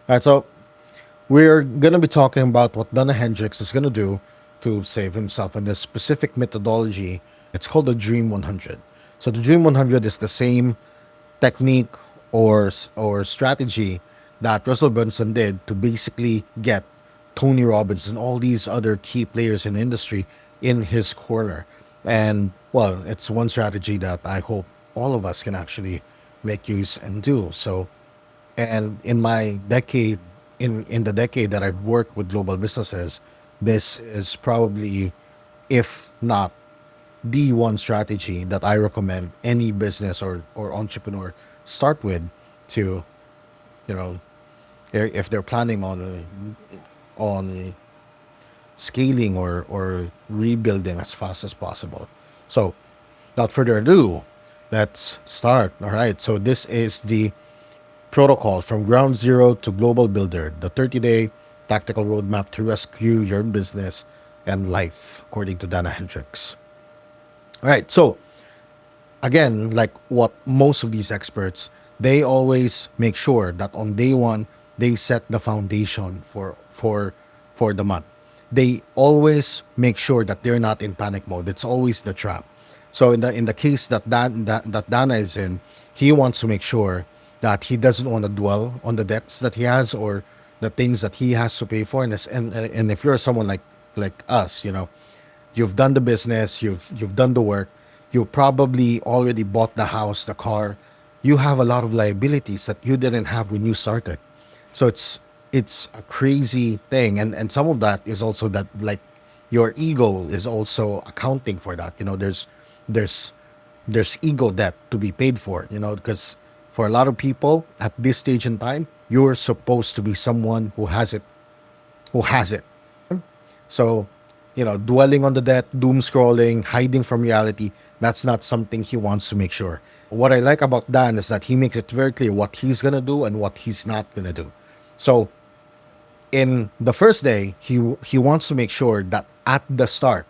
All right, so we're gonna be talking about what Dana Hendricks is gonna do to save himself and this specific methodology. It's called the Dream 100. So the Dream 100 is the same technique or strategy that Russell Brunson did to basically get Tony Robbins and all these other key players in the industry in his corner. And well, it's one strategy that I hope all of us can actually make use and do. So, and in my decade, in the decade that I've worked with global businesses, this is probably, if not the one strategy that I recommend any business or entrepreneur start with to, you know, if they're planning on scaling or rebuilding as fast as possible. So, without further ado, let's start. All right. So this is the protocol from ground zero to global builder, the 30-day tactical roadmap to rescue your business and life, according to Dana Hendricks. All right. So again, like what most of these experts, they always make sure that on day one they set the foundation for the month. They always make sure that they're not in panic mode. It's always the trap. So in the case that Dana is in, he wants to make sure that he doesn't want to dwell on the debts that he has or the things that he has to pay for. And if you're someone like us, you've done the business, you've done the work, you probably already bought the house, the car. You have a lot of liabilities that you didn't have when you started. So it's a crazy thing, and some of that is also that, like, your ego is also accounting for that. There's there's ego debt to be paid for, because for a lot of people at this stage in time, you're supposed to be someone who has it. So, dwelling on the debt, doom scrolling, hiding from reality, that's not something he wants to make sure. What I like about Dan is that he makes it very clear what he's going to do and what he's not going to do. So, in the first day, he wants to make sure that at the start,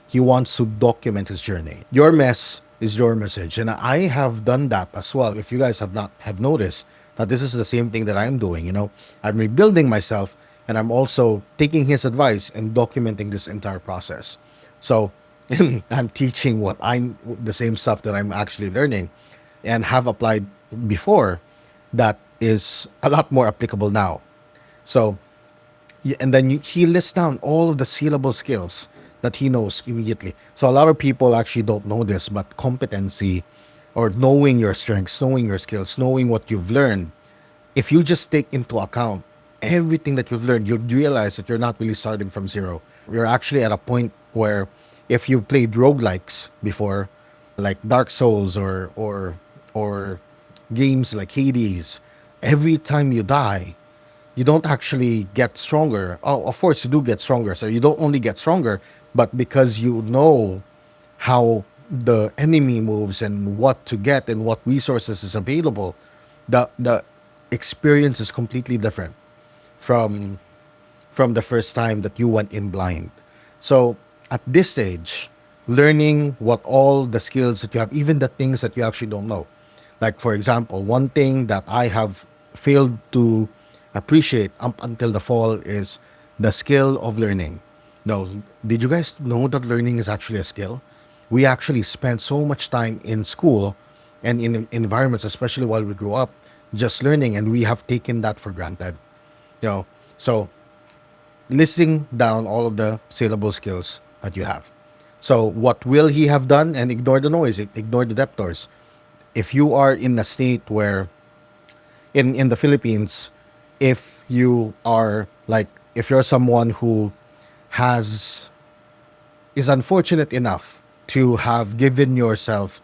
he wants to document his journey. Your mess is your message, and I have done that as well. If you guys have noticed that this is the same thing that I'm doing, I'm rebuilding myself, and I'm also taking his advice and documenting this entire process. So I'm teaching the same stuff that I'm actually learning and have applied before that is a lot more applicable now. So and then he lists down all of the sellable skills that he knows immediately. So a lot of people actually don't know this, but competency or knowing your strengths, knowing your skills, knowing what you've learned, if you just take into account everything that you've learned, you'll realize that you're not really starting from zero. You're actually at a point where if you've played roguelikes before, like Dark Souls or games like Hades, every time you die, you don't actually get stronger. Oh, of course you do get stronger. So you don't only get stronger, but because you know how the enemy moves and what to get and what resources is available, the experience is completely different from the first time that you went in blind. So at this stage, learning what all the skills that you have, even the things that you actually don't know. Like, for example, one thing that I have failed to appreciate up until the fall is the skill of learning. No, did you guys know that learning is actually a skill? We actually spend so much time in school and in environments, especially while we grew up, just learning, and we have taken that for granted. You know, so listing down all of the saleable skills that you have. So what will he have done? And ignore the noise, ignore the debtors. If you are in a state where in the Philippines, if you are like if you're someone who has is unfortunate enough to have given yourself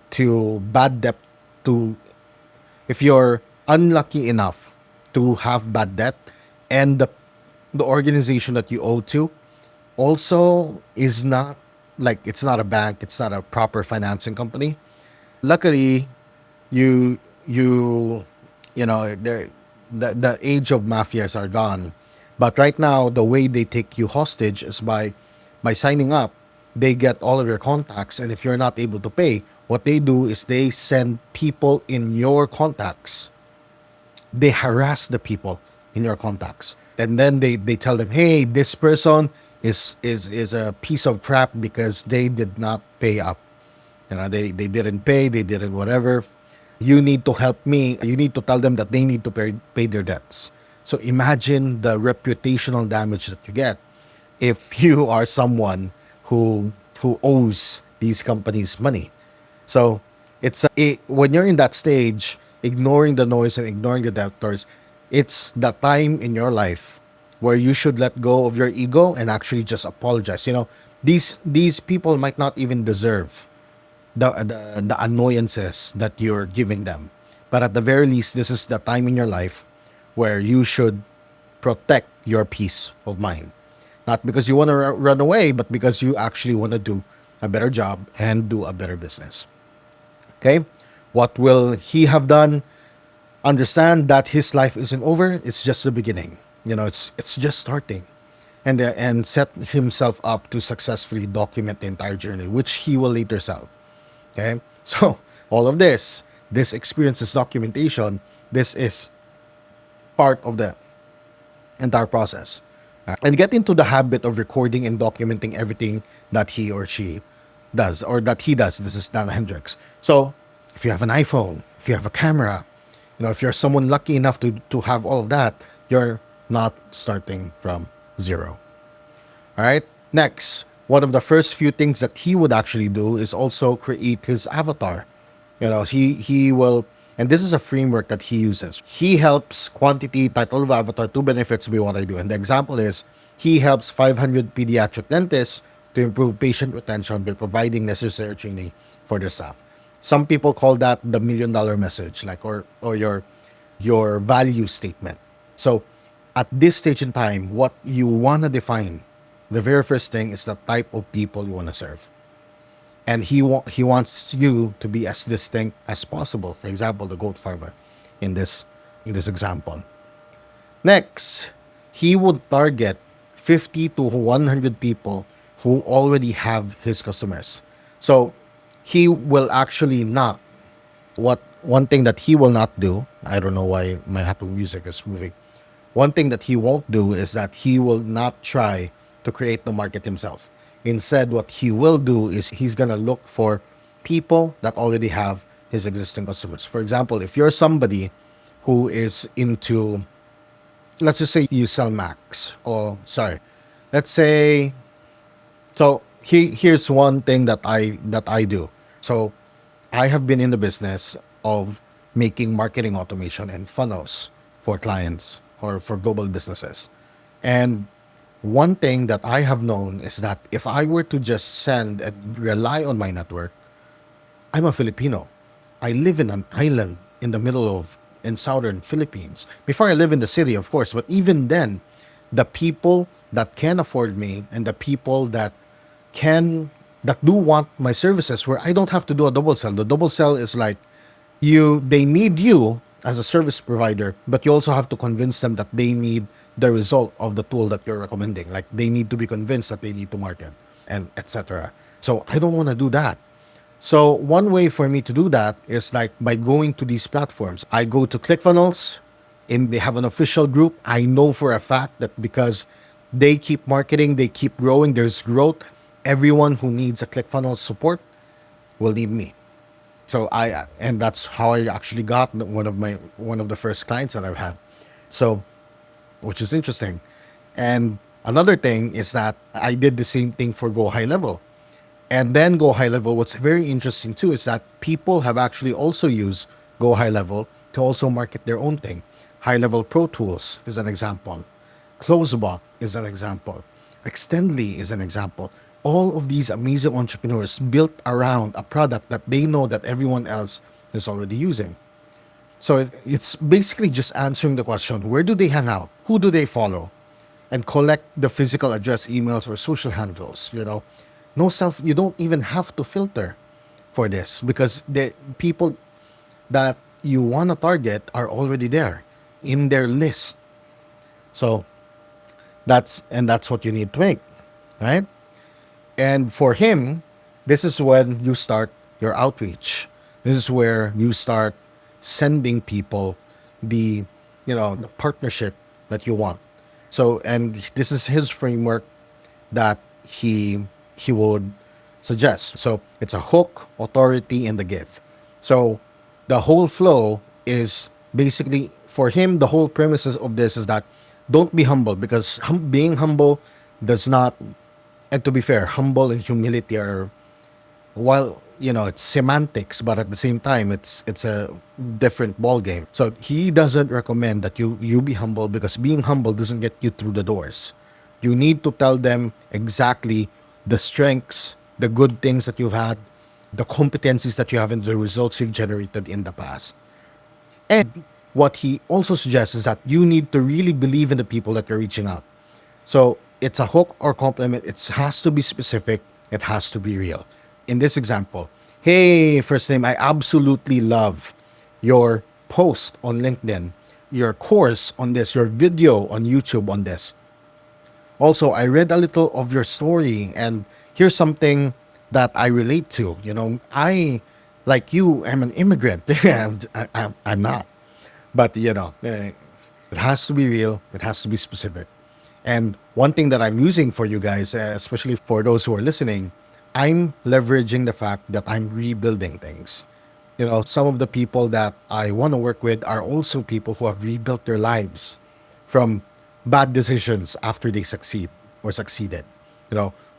to bad debt, to if you're unlucky enough to have bad debt, and the organization that you owe to also is not, like, it's not a bank, it's not a proper financing company. Luckily, you you the age of mafias are gone, but right now the way they take you hostage is by signing up. They get all of your contacts, and if you're not able to pay, what they do is they send people in your contacts. They harass the people. in your contacts. And then they tell them, hey, this person is a piece of crap because they did not pay up. They didn't pay, they didn't whatever. You need to help me. You need to tell them that they need to pay their debts. So imagine the reputational damage that you get if you are someone who owes these companies money. So when you're in that stage, ignoring the noise and ignoring the debtors, it's the time in your life where you should let go of your ego and actually just apologize. These people might not even deserve the annoyances that you're giving them, but at the very least, this is the time in your life where you should protect your peace of mind. Not because you want to run away, but because you actually want to do a better job and do a better business. Okay? What will he have done? Understand that his life isn't over. It's just the beginning. It's just starting. And set himself up to successfully document the entire journey, which he will later sell. Okay? So, all of this experience, this documentation, this is part of the entire process. And get into the habit of recording and documenting everything that he or she does, or that he does. This is Dana Hendricks. So, if you have an iPhone, if you have a camera, if you're someone lucky enough to have all of that, you're not starting from zero. All right. Next, one of the first few things that he would actually do is also create his avatar. He will, and this is a framework that he uses. He helps quantity, title of avatar, two benefits be what I do. And the example is he helps 500 pediatric dentists to improve patient retention by providing necessary training for their staff. Some people call that the $1 million message, like or your value statement. So at this stage in time, what you want to define, the very first thing is the type of people you want to serve. And he wants you to be as distinct as possible. For example, the goat farmer in this example. Next, he would target 50 to 100 people who already have his customers. So he will actually not, what one thing that he will not do, I don't know why my Apple Music is moving. One thing that he won't do is that he will not try to create the market himself. Instead, what he will do is he's going to look for people that already have his existing customers. For example, if you're somebody who is into, let's just say you sell Macs, or sorry, let's say, so here's one thing that I do. So I have been in the business of making marketing automation and funnels for clients or for global businesses. And one thing that I have known is that if I were to just send and rely on my network, I'm a Filipino. I live in an island in the middle of in southern Philippines. Before I live in the city, of course, but even then, the people that can afford me and the people that do want my services, where I don't have to do a double sell. The double sell is like they need you as a service provider, but you also have to convince them that they need the result of the tool that you're recommending. Like they need to be convinced that they need to market and etc. So I don't want to do that. So one way for me to do that is like by going to these platforms. I go to ClickFunnels, and they have an official group. I know for a fact that because they keep marketing, they keep growing, there's growth. Everyone who needs a ClickFunnels support will need me. So and that's how I actually got one of the first clients that I've had. So, which is interesting. And another thing is that I did the same thing for Go High Level. And then Go High Level, what's very interesting too is that people have actually also used Go High Level to also market their own thing. High Level Pro Tools is an example. Closebot is an example. Extendly is an example. All of these amazing entrepreneurs built around a product that they know that everyone else is already using. So it's basically just answering the question, where do they hang out? Who do they follow? And collect the physical address, emails, or social handles. You don't even have to filter for this because the people that you want to target are already there in their list. So that's what you need to make, right? And for him, this is when you start your outreach. This is where you start sending people the partnership that you want. So, and this is his framework that he would suggest. So it's a hook, authority, and the gift. So the whole flow is basically for him. The whole premises of this is that don't be humble, because being humble does not. And to be fair, humble and humility are, while it's semantics, but at the same time it's a different ball game. So he doesn't recommend that you be humble, because being humble doesn't get you through the doors. You need to tell them exactly the strengths, the good things that you've had, the competencies that you have, and the results you've generated in the past. And what he also suggests is that you need to really believe in the people that you're reaching out. So it's a hook or compliment. It has to be specific. It has to be real. In this example, hey, first name, I absolutely love your post on LinkedIn, your course on this, your video on YouTube on this. Also, I read a little of your story, and here's something that I relate to. I, like you, am an immigrant. I'm not. But, it has to be real, it has to be specific. And one thing that I'm using for you guys, especially for those who are listening, I'm leveraging the fact that I'm rebuilding things. Some of the people that I want to work with are also people who have rebuilt their lives from bad decisions after they succeeded.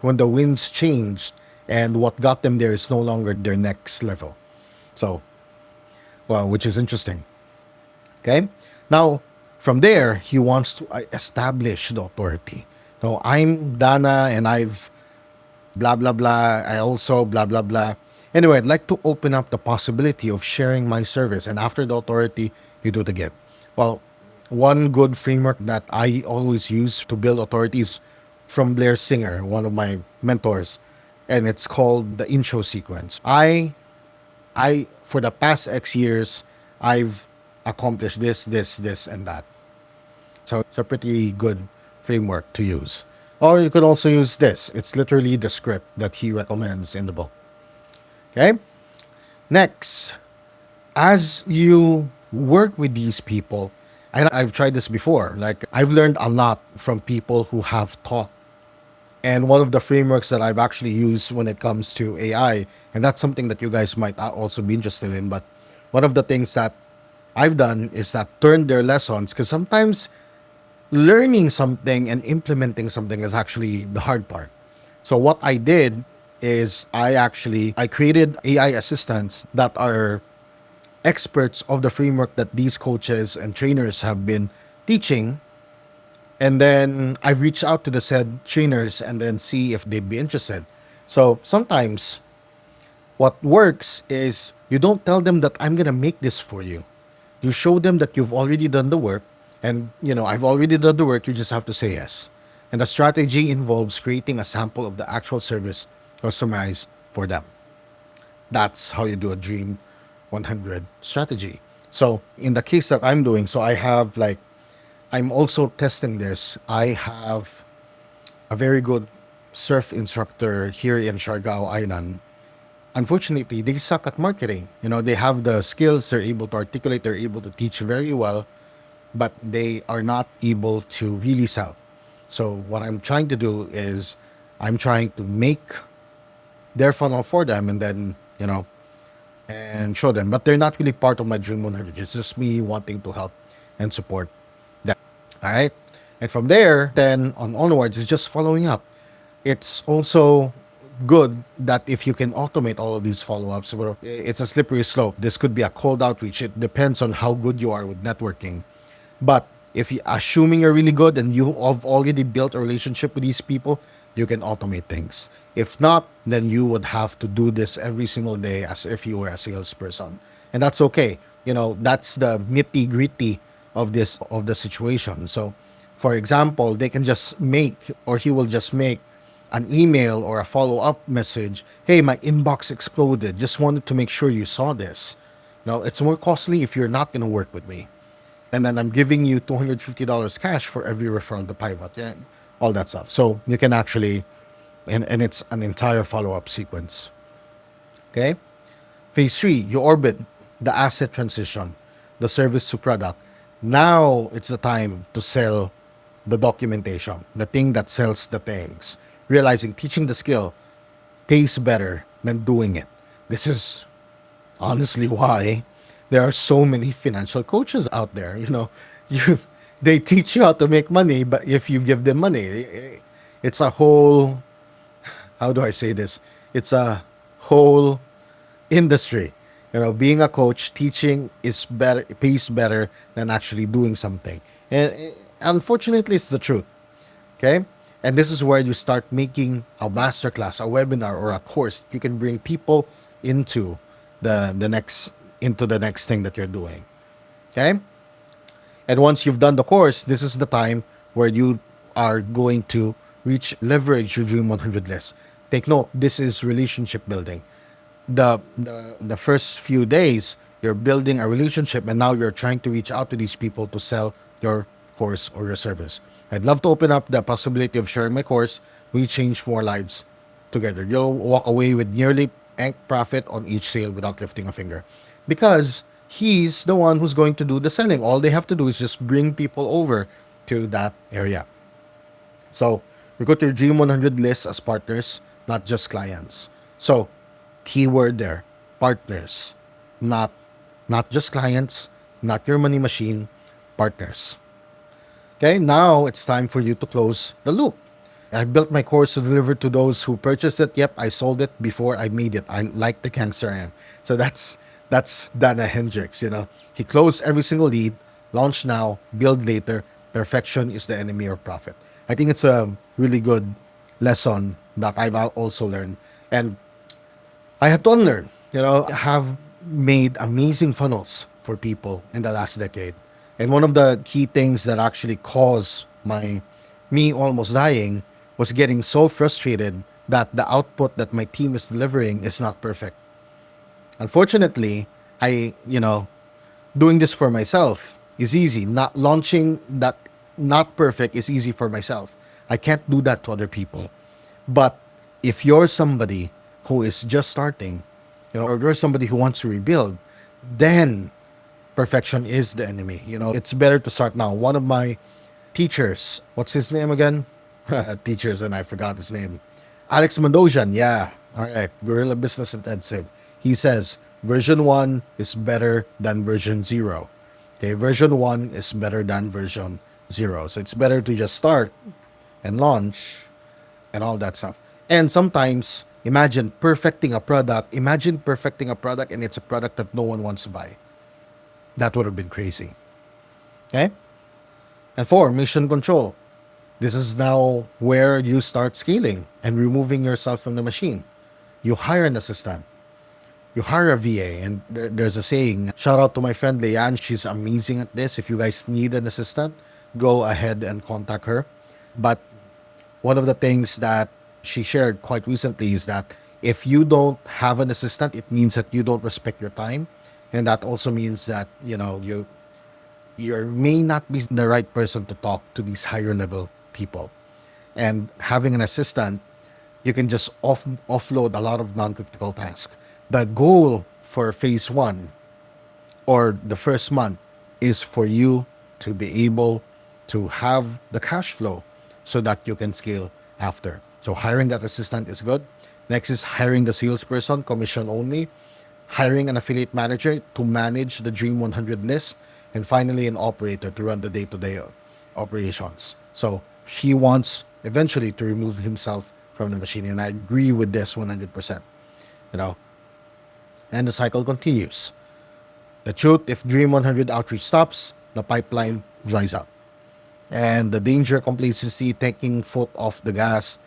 When the winds changed and what got them there is no longer their next level. So, well, which is interesting. Okay. Now, from there, he wants to establish the authority. No, I'm Dana and I've blah, blah, blah. I also blah, blah, blah. Anyway, I'd like to open up the possibility of sharing my service. And after the authority, you do the gift. Well, one good framework that I always use to build authorities from Blair Singer, one of my mentors, and it's called the intro sequence. I for the past X years, I've accomplished this, and that. So it's a pretty good framework to use. Or you could also use this. It's literally the script that he recommends in the book. Okay? Next, as you work with these people, and I've tried this before, like I've learned a lot from people who have taught. And one of the frameworks that I've actually used when it comes to AI, and that's something that you guys might also be interested in, but one of the things that I've done is that turn their lessons, because sometimes learning something and implementing something is actually the hard part. So what I did is I created AI assistants that are experts of the framework that these coaches and trainers have been teaching, and then I've reached out to the said trainers and then see if they'd be interested. So sometimes what works is you don't tell them that I'm gonna make this for you. You show them that you've already done the work, and I've already done the work, you just have to say yes. And the strategy involves creating a sample of the actual service customized for them. That's how you do a Dream 100 strategy. So in the case that I'm doing, so I'm also testing this. I have a very good surf instructor here in Siargao Island. Unfortunately, they suck at marketing. They have the skills, they're able to articulate, they're able to teach very well, but they are not able to really sell. So what I'm trying to do is I'm trying to make their funnel for them, and then, and show them. But they're not really part of my Dream 100. It's just me wanting to help and support them. All right. And from there, then onwards, is just following up. It's also good that if you can automate all of these follow-ups, well, it's a slippery slope. This could be a cold outreach. It depends on how good you are with networking. But if you assuming you're really good and you have already built a relationship with these people, you can automate things. If not, then you would have to do this every single day as if you were a salesperson. And that's okay. That's the nitty gritty of the situation. So for example, they can just make, or he will just make an email or a follow-up message. Hey, my inbox exploded. Just wanted to make sure you saw this. No, it's more costly if you're not going to work with me. And then I'm giving you $250 cash for every referral to Pivot. Yeah, all that stuff. So you can actually, and it's an entire follow-up sequence. Okay. Phase 3, you orbit the asset transition, the service to product. Now it's the time to sell the documentation, the thing that sells the things. Realizing teaching the skill pays better than doing it. This is honestly why there are so many financial coaches out there. You they teach you how to make money, but if you give them money, it's a whole, how do I say this? It's a whole industry. Being a coach, teaching is better, it pays better than actually doing something. And unfortunately, it's the truth. Okay. And this is where you start making a masterclass, a webinar, or a course. You can bring people into the next into the next thing that you're doing. Okay. And once you've done the course, this is the time where you are going to leverage your Dream 100 list. Take note, this is relationship building. The first few days, you're building a relationship, and now you're trying to reach out to these people to sell your course or your service. I'd love to open up the possibility of sharing my course. We change more lives together. You'll walk away with nearly bank profit on each sale without lifting a finger, because he's the one who's going to do the selling. All they have to do is just bring people over to that area. So recruit your Dream 100 list as partners, not just clients. So keyword there, partners, not not just clients, not your money machine, partners. Okay, now it's time for you to close the loop. I built my course to deliver to those who purchased it. Yep, I sold it before I made it. I like the cancer I am. So that's Dana Hendricks. He closed every single lead, launch now, build later. Perfection is the enemy of profit. I think it's a really good lesson that I've also learned. And I had to unlearn. I have made amazing funnels for people in the last decade. And one of the key things that actually caused me almost dying was getting so frustrated that the output that my team is delivering is not perfect. Unfortunately, doing this for myself is easy. Not launching that not perfect is easy for myself. I can't do that to other people. But if you're somebody who is just starting, or you're somebody who wants to rebuild, then perfection is the enemy. It's better to start now. One of my teachers, what's his name again? Teachers, and I forgot his name. Alex Mandosian, yeah. All right, Guerrilla Business Intensive. He says version 1 is better than version 0. Okay, version 1 is better than version 0. So it's better to just start and launch and all that stuff. And sometimes, imagine perfecting a product and it's a product that no one wants to buy. That would have been crazy. Okay? And 4, mission control. This is now where you start scaling and removing yourself from the machine. You hire an assistant. You hire a VA. And there's a saying, shout out to my friend Leanne. She's amazing at this. If you guys need an assistant, go ahead and contact her. But one of the things that she shared quite recently is that if you don't have an assistant, it means that you don't respect your time. And that also means that, you may not be the right person to talk to these higher level people. And having an assistant, you can just offload a lot of non-critical tasks. The goal for phase 1 or the first month is for you to be able to have the cash flow so that you can scale after. So hiring that assistant is good. Next is hiring the salesperson, commission only. Hiring an affiliate manager to manage the Dream 100 list. And finally, an operator to run the day-to-day operations. So he wants eventually to remove himself from the machine. And I agree with this 100%. And the cycle continues. The truth, if Dream 100 outreach stops, the pipeline dries up. And the danger, complacency, taking foot off the gas.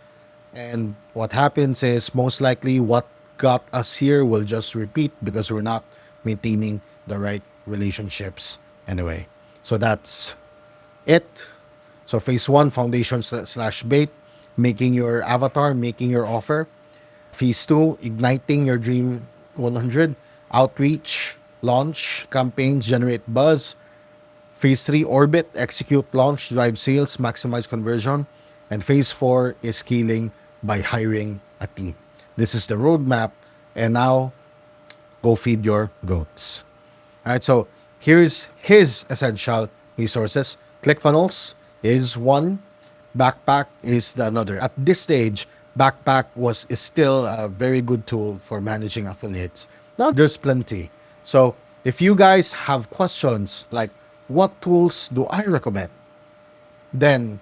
And what happens is most likely what got us here will just repeat because we're not maintaining the right relationships anyway. So that's it. So phase 1, foundation slash bait, making your avatar, making your offer. Phase 2, igniting your Dream 100, outreach, launch, campaigns, generate buzz. Phase 3, orbit, execute, launch, drive sales, maximize conversion. And phase 4 is scaling by hiring a team. This is the roadmap. And now, go feed your goats. All right, so here's his essential resources. ClickFunnels is one, Backpack is the another. At this stage, Backpack is still a very good tool for managing affiliates. Now there's plenty. So if you guys have questions like what tools do I recommend, then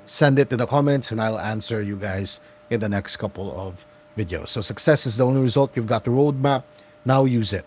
send it in the comments and I'll answer you guys in the next couple of videos. So success is the only result. You've got the roadmap. Now use it.